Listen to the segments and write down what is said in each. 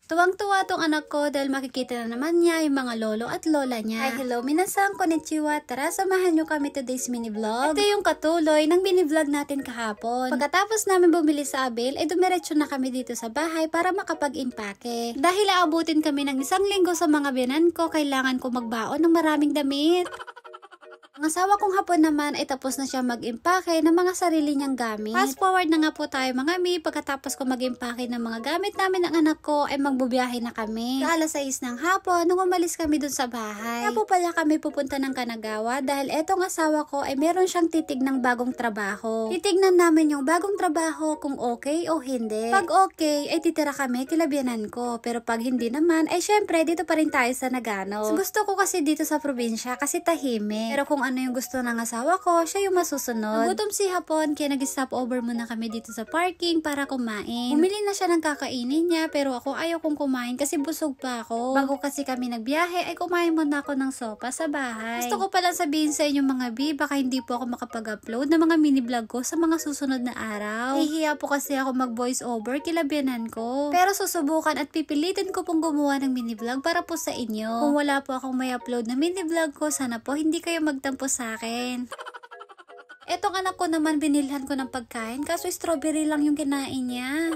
Tuwang-tuwa tong anak ko dahil makikita na naman niya yung mga lolo at lola niya. Hi, hello, minasan, konnichiwa. Tara, samahan nyo kami today's mini vlog. Ito yung katuloy ng mini vlog natin kahapon. Pagkatapos namin bumili sa Abel, ay dumiretso na kami dito sa bahay para makapag-impake. Dahil aabutin kami ng 1 linggo sa mga biyanan ko, kailangan ko magbaon ng maraming damit. Ang asawa kong hapon naman ay tapos na siya mag-impake ng mga sarili niyang gamit. Fast forward na nga po tayo mga mi, pagkatapos ko mag-impake ng mga gamit namin ng anak ko ay magbubiyahe na kami. Sa alas 6 ng hapon nung umalis kami dun sa bahay. Kaya po pala kami pupunta ng Kanagawa dahil etong asawa ko ay meron siyang titig ng bagong trabaho. Titignan namin yung bagong trabaho kung okay o hindi. Pag okay ay titira kami kila biyanan ko, pero pag hindi naman ay syempre dito pa rin tayo sa Nagano. Gusto ko kasi dito sa probinsya kasi tahimik. Pero kung ano yung gusto ng asawa ko, siya yung masusunod. Nagutom si hapon kaya nag-stop over muna kami dito sa parking para kumain. Bumili na siya ng kakainin niya pero ako ayaw kong kumain kasi busog pa ako. Bago kasi kami nagbiyahe ay kumain muna ako ng sopa sa bahay. Gusto ko palang sabihin sa inyo mga bi, baka hindi po ako makapag-upload ng mga mini vlog ko sa mga susunod na araw. Hihiya po kasi ako mag voice over kila biyanan ko. Pero susubukan at pipilitin ko pong gumawa ng mini vlog para po sa inyo. Kung wala po akong may upload na mini vlog ko, sana po hindi kayo magtampo sa akin. Etong anak ko naman binilhan ko ng pagkain kaso strawberry lang yung kinain niya.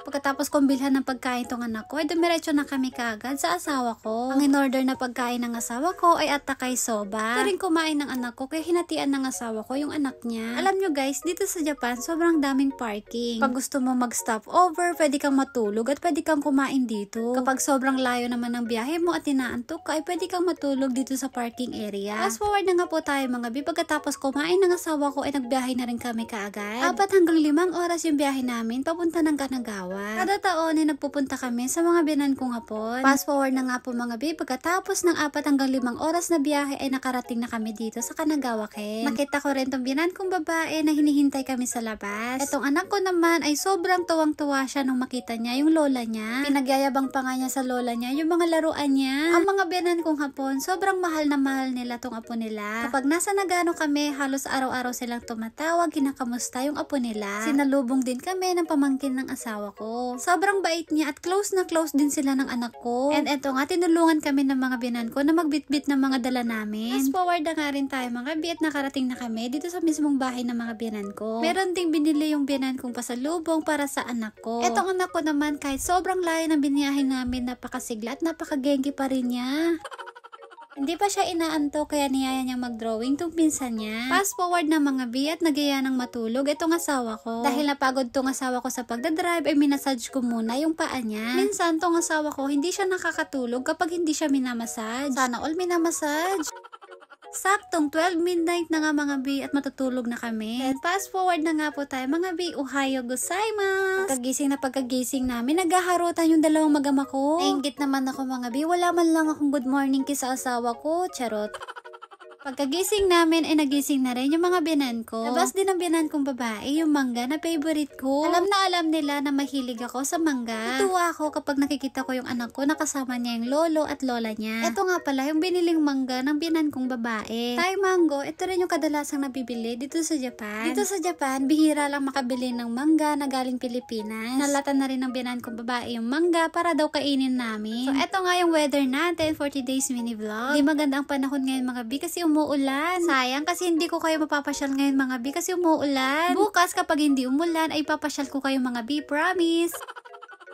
Pagkatapos kong bilhan ng pagkain tong anak ko, ay dumiretso na kami kaagad sa asawa ko. Ang in-order na pagkain ng asawa ko ay atakay soba. Ito rin kumain ng anak ko kaya hinatian ng asawa ko yung anak niya. Alam nyo guys, dito sa Japan, sobrang daming parking. Pag gusto mo mag-stop over, pwede kang matulog at pwede kang kumain dito. Kapag sobrang layo naman ng biyahe mo at inaantok ka, ay pwede kang matulog dito sa parking area. Fast forward na nga po tayo mga bi, pagkatapos kumain ng asawa ko ay nagbiyahe na rin kami kaagad. 4 hanggang 5 oras yung biyahe namin papunta ng Kanagawa. Kada taon ay nagpupunta kami sa mga biyanan kong hapon. Fast forward na nga po mga babe, pagkatapos ng 4 hanggang 5 oras na biyahe ay nakarating na kami dito sa Kanagawa Ken. Nakita ko rin tong biyanan kong babae na hinihintay kami sa labas. Etong anak ko naman ay sobrang tuwang-tuwa siya nung makita niya yung lola niya. Pinagyayabang pa nga niya sa lola niya yung mga laruan niya. Ang mga biyanan kong hapon, sobrang mahal na mahal nila tong apo nila. Kapag nasa Nagano kami, halos araw-araw silang tumatawag, kinakamusta yung apo nila. Sinalubong din kami ng pamangkin ng asawa ko. Sobrang bait niya at close na close din sila ng anak ko. And eto nga, tinulungan kami ng mga biyanan ko na magbitbit ng mga dala namin. Fast forward na nga rin tayo mga bi at nakarating na kami dito sa mismong bahay ng mga biyanan ko. Meron ding binili yung biyanan kong pasalubong para sa anak ko. Etong anak ko naman kahit sobrang layo ng biniyahin namin, napakasigla at napakagengi pa rin niya. Hindi pa siya inaantok kaya niyaya niyang mag-drawing tong pinsan niya. Fast forward na mga bi at nagaya ng matulog itong asawa ko. Dahil napagod tong asawa ko sa pagdadrive ay minasage ko muna yung paa niya. Minsan tong asawa ko hindi siya nakakatulog kapag hindi siya minamassage. Sana all minamassage. Saktong 12 midnight na nga mga bi at matutulog na kami. And fast forward na nga po tayo mga bi, ohayo gozaimasu. Pagkagising namin, naghaharutan yung dalawang magama ko. Nainggit naman ako mga bi, wala man lang akong good morning kiss sa asawa ko, charot. Pagkagising namin ay nagising na rin yung mga biyanan ko. Labas din ang biyanan kong babae, yung mangga na favorite ko. Alam nila na mahilig ako sa mangga. Natuwa ako kapag nakikita ko yung anak ko na kasama niya yung lolo at lola niya. Ito nga pala yung biniling mangga ng biyanan kong babae. Thai mango, ito rin yung kadalasang nabibili dito sa Japan. Dito sa Japan, bihira lang makabili ng mangga na galing Pilipinas. Nalatan na rin ng biyanan kong babae yung mangga para daw kainin namin. So ito nga yung weather natin for today's mini vlog. Di maganda ang panahon ngayon mga bi kasi umuulan. Sayang kasi hindi ko kayo mapapasyal ngayon mga bi kasi umuulan. Bukas kapag hindi umulan ay papasyal ko kayo mga bi, promise.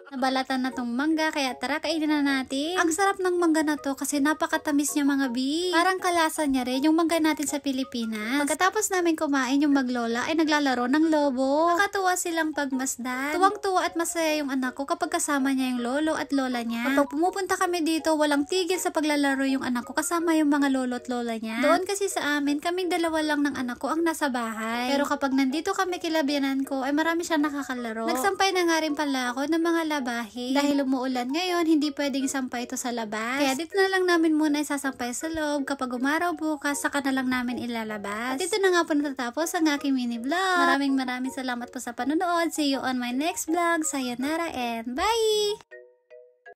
Nabalatan na tong mangga kaya tara kainin na natin. Ang sarap ng mangga na to kasi napakatamis niya mga bi. Parang kalasa niya rin yung mangga natin sa Pilipinas. Pagkatapos namin kumain yung maglola ay naglalaro ng lobo. Nakatuwa silang pagmasdan. Tuwang-tuwa at masaya yung anak ko kapag kasama niya yung lolo at lola niya. Kapag pumupunta kami dito, walang tigil sa paglalaro yung anak ko kasama yung mga lolo at lola niya. Doon kasi sa amin, kaming dalawa lang ng anak ko ang nasa bahay. Pero kapag nandito kami kila biyanan ko, ay marami siya nakakalaro. Nagsampay na nga rin pala ako ng mga labahin. Dahil umuulan ngayon, hindi pwedeng sampay ito sa labas. Kaya dito na lang namin muna isasampay sa loob. Kapag umaraw bukas, saka na lang namin ilalabas. At dito na nga po natatapos ang aking mini vlog. Maraming salamat po sa panonood. See you on my next vlog. Sayonara and bye!